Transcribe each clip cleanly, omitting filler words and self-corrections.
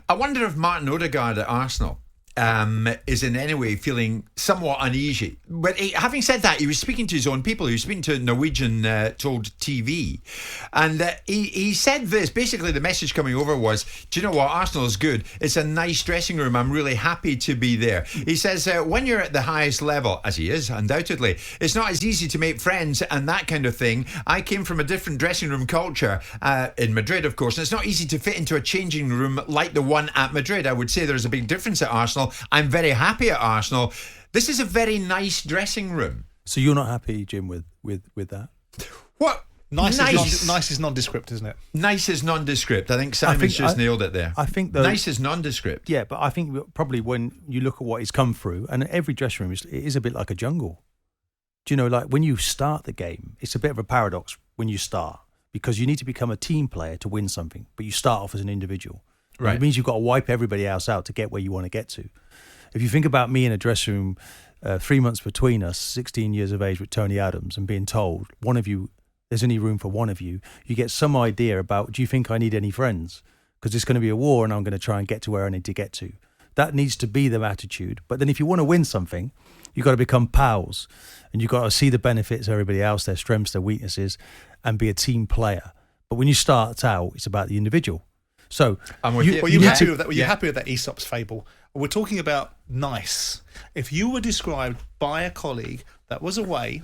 I wonder if Martin Odegaard at Arsenal is in any way feeling somewhat uneasy. But having said that, he was speaking to his own people. He was speaking to Norwegian told TV. And he said this. Basically, the message coming over was, do you know what? Arsenal is good. It's a nice dressing room. I'm really happy to be there. He says, when you're at the highest level, as he is, undoubtedly, it's not as easy to make friends and that kind of thing. I came from a different dressing room culture in Madrid, of course, and it's not easy to fit into a changing room like the one at Madrid. I would say there's a big difference at Arsenal. I'm very happy at Arsenal. This is a very nice dressing room. So you're not happy, Jim, with that? What? Nice is nondescript, isn't it? Nice is nondescript. I think Simon's nailed it there. I think nice is nondescript. Yeah, but I think probably when you look at what he's come through, and every dressing room is a bit like a jungle. Do you know, like when you start the game, it's a bit of a paradox when you start, because you need to become a team player to win something, but you start off as an individual. Right. It means you've got to wipe everybody else out to get where you want to get to. If you think about me in a dressing room, 3 months between us, 16 years of age with Tony Adams, and being told, one of you, there's only room for one of you, you get some idea about, do you think I need any friends? Because it's going to be a war and I'm going to try and get to where I need to get to. That needs to be the attitude. But then if you want to win something, you've got to become pals, and you've got to see the benefits of everybody else, their strengths, their weaknesses, and be a team player. But when you start out, it's about the individual. So, were you happy with that? Were you happy with that Aesop's fable? We're talking about nice. If you were described by a colleague that was away,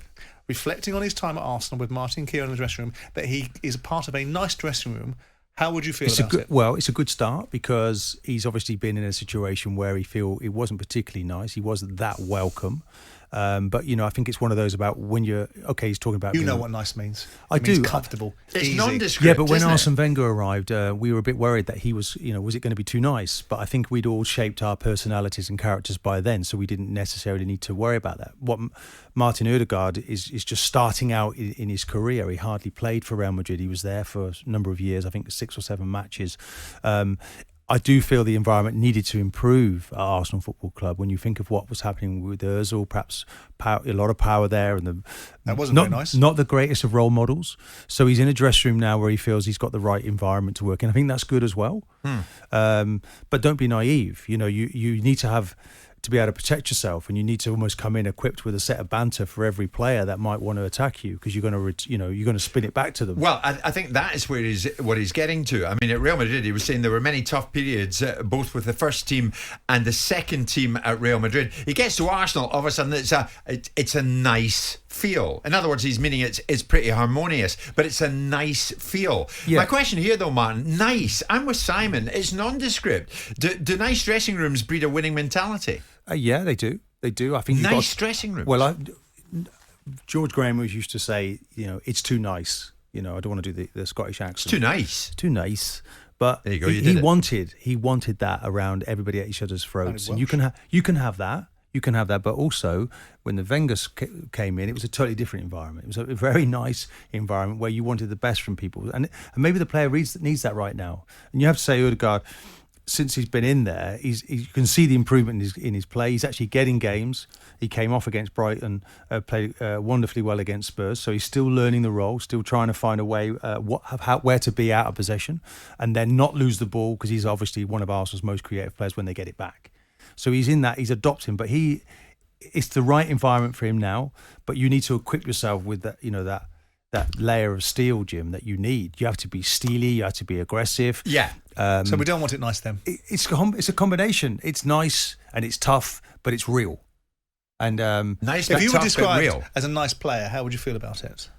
reflecting on his time at Arsenal with Martin Keown in the dressing room, that he is part of a nice dressing room, how would you feel about it? Well, it's a good start, because he's obviously been in a situation where he feel it wasn't particularly nice. He wasn't that welcome. But, I think it's one of those about when you're... Okay, he's talking about... You know what nice means. It means comfortable. It's easy. nondescript, yeah, but when isn't Arsene Wenger arrived, we were a bit worried that he was, was it going to be too nice? But I think we'd all shaped our personalities and characters by then, so we didn't necessarily need to worry about that. What Martin Odegaard is just starting out in his career. He hardly played for Real Madrid. He was there for a number of years, I think 6 or 7 matches. I do feel the environment needed to improve at Arsenal Football Club. When you think of what was happening with Ozil, perhaps a lot of power there, and that wasn't very nice. Not the greatest of role models. So he's in a dressing room now where he feels he's got the right environment to work in. I think that's good as well. But don't be naive. You need to be able to protect yourself, and you need to almost come in equipped with a set of banter for every player that might want to attack you, because you're going to spin it back to them. Well, I think that is what he's getting to. I mean, at Real Madrid, he was saying there were many tough periods, both with the first team and the second team at Real Madrid. He gets to Arsenal, all of a sudden it's a nice feel. In other words, he's meaning it's pretty harmonious, but it's a nice feel. Yeah. My question here, though, Martin, nice. I'm with Simon. It's nondescript. Do nice dressing rooms breed a winning mentality? Yeah, they do. They do. I think nice dressing rooms. Well, George Graham used to say, it's too nice. I don't want to do the Scottish accent. It's too nice. Too nice. But there you go, he wanted that around everybody at each other's throats, and you can have that. You can have that, but also when the Wenger came in, it was a totally different environment. It was a very nice environment where you wanted the best from people, and maybe the player needs that right now. And you have to say, Odegaard, since he's been in there, you can see the improvement in his play. He's actually getting games. He came off against Brighton, played wonderfully well against Spurs. So he's still learning the role, still trying to find a way where to be out of possession and then not lose the ball, because he's obviously one of Arsenal's most creative players when they get it back. So he's in that. He's adopting, but it's the right environment for him now. But you need to equip yourself with that. That layer of steel, Jim, that you need. You have to be steely. You have to be aggressive. Yeah. So we don't want it nice then. It's a combination. It's nice and it's tough, but it's real. And nice. If you were described as a nice player, how would you feel about it?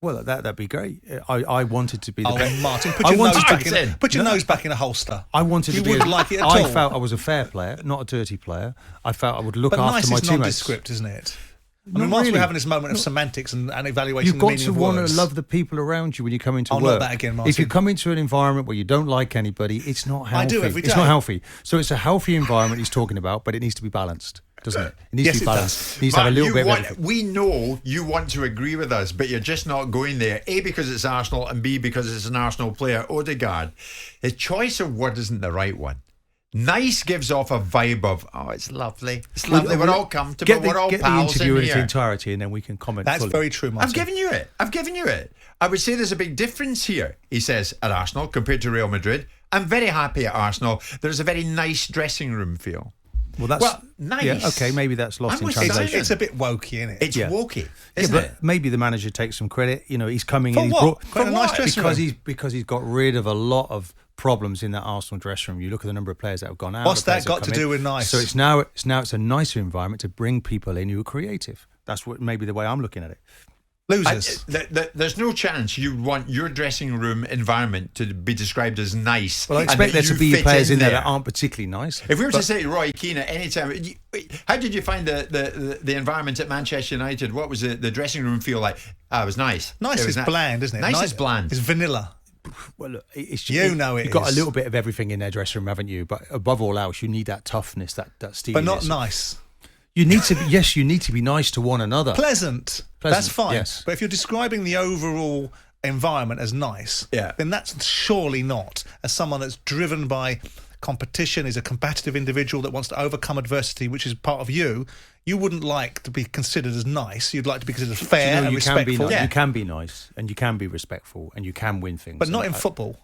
Well, that'd be great. I wanted to be the best. Martin, put your nose back in a holster. I wanted to be. You wouldn't like it at all. I felt I was a fair player, not a dirty player. I felt I would look after my teammates. But nice is nondescript, isn't it? Whilst we're having this moment of semantics and evaluating the meaning of words, you've got to want to love the people around you when you come into work. Not that again, Martin. If you come into an environment where you don't like anybody, it's not healthy. I do every day. It's not healthy. So it's a healthy environment he's talking about, but it needs to be balanced, doesn't it? It needs to be balanced. It needs to have a little bit of everything. We know you want to agree with us, but you're just not going there. A, because it's Arsenal, and B, because it's an Arsenal player, Odegaard. His choice of word isn't the right one. Nice gives off a vibe of, it's lovely. It's lovely. We're all comfortable. We're all pals in here. Get the interview in its entirety, and then we can comment. That's very true, Martin. I've given you it. I would say there's a big difference here, he says, at Arsenal compared to Real Madrid. I'm very happy at Arsenal. There's a very nice dressing room feel. Well, that's nice. Yeah, okay, maybe that's lost in translation. It's a bit wokey, isn't it? It's wokey, isn't it? Maybe the manager takes some credit. You know, he's coming For in. what? Quite a nice dressing room. Because he's got rid of a lot of problems in that Arsenal dressing room. You look at the number of players that have gone out. What's that got to do with nice? So it's now a nicer environment to bring people in who are creative. That's what maybe the way I'm looking at it. Losers. There's no chance you want your dressing room environment to be described as nice. Well, I expect there to be players in there that aren't particularly nice. If we were to say to Roy Keane at any time, how did you find the environment at Manchester United? What was the dressing room feel like? It was nice. Nice is bland, isn't it? Nice is bland. It's vanilla. Well, look, you've got a little bit of everything in their dressing room, haven't you? But above all else, you need that toughness, that steeliness. But not nice. You need to be, yes, you need to be nice to one another. Pleasant. That's fine. Yes. But if you're describing the overall environment as nice, then that's surely not as someone that's driven by competition, is a competitive individual that wants to overcome adversity, which is part of you. You wouldn't like to be considered as nice. You'd like to be considered fair and respectful. You can be nice and you can be respectful and you can win things. But not in football.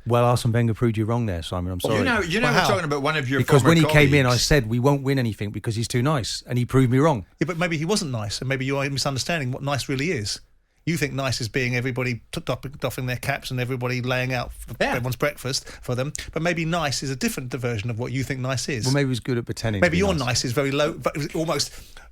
Well, Arsene Wenger proved you wrong there, Simon. I'm sorry. You know, we're talking about one of your because when he colleagues. came in, I said we won't win anything because he's too nice, and he proved me wrong. Yeah, but maybe he wasn't nice, and maybe you are misunderstanding what nice really is. You think nice is being everybody doffing their caps and everybody laying out everyone's breakfast for them, but maybe nice is a different version of what you think nice is. Well, maybe he's good at pretending. Maybe your nice is very low, but almost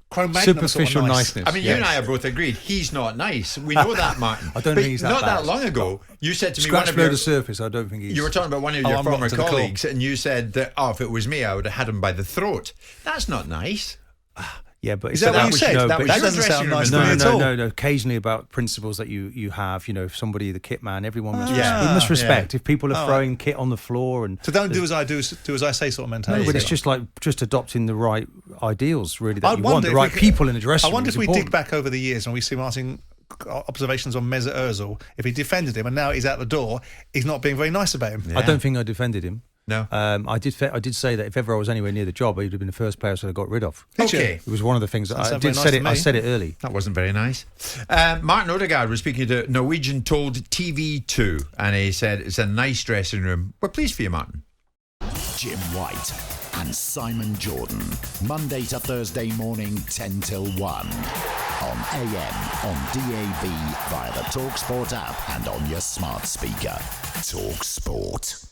Cro-Magnon superficial niceness. I mean, you and I are both agreed. He's not nice. We know that, Martin. I don't think he's that not bad. That long ago, you said to me, scratch below the surface. I don't think he's. You were talking about one of your former colleagues, and you said that, if it was me, I would have had him by the throat. That's not nice. Yeah, but is that what you said? No, that doesn't sound nice to me at all. No. Occasionally about principles that you have. You know, if somebody, the kit man, everyone must. We must respect. If people are throwing kit on the floor and so don't do as I do as I say sort of mentality. No, but it's just adopting the right ideals, really. That you want the right people in the dressing room. I wonder if we dig back over the years and we see Martin observations on Mesut Ozil. If he defended him and now he's out the door, he's not being very nice about him. Yeah. I don't think I defended him. No, I did say that if ever I was anywhere near the job, he'd have been the first player I got rid of. Okay, it was one of the things that I did. I said it early. That wasn't very nice. Martin Odegaard was speaking to Norwegian Told TV2, and he said it's a nice dressing room. We're pleased for you, Martin. Jim White and Simon Jordan, Monday to Thursday morning, 10 till 1, on AM, on DAB, via the talkSPORT app, and on your smart speaker. talkSPORT.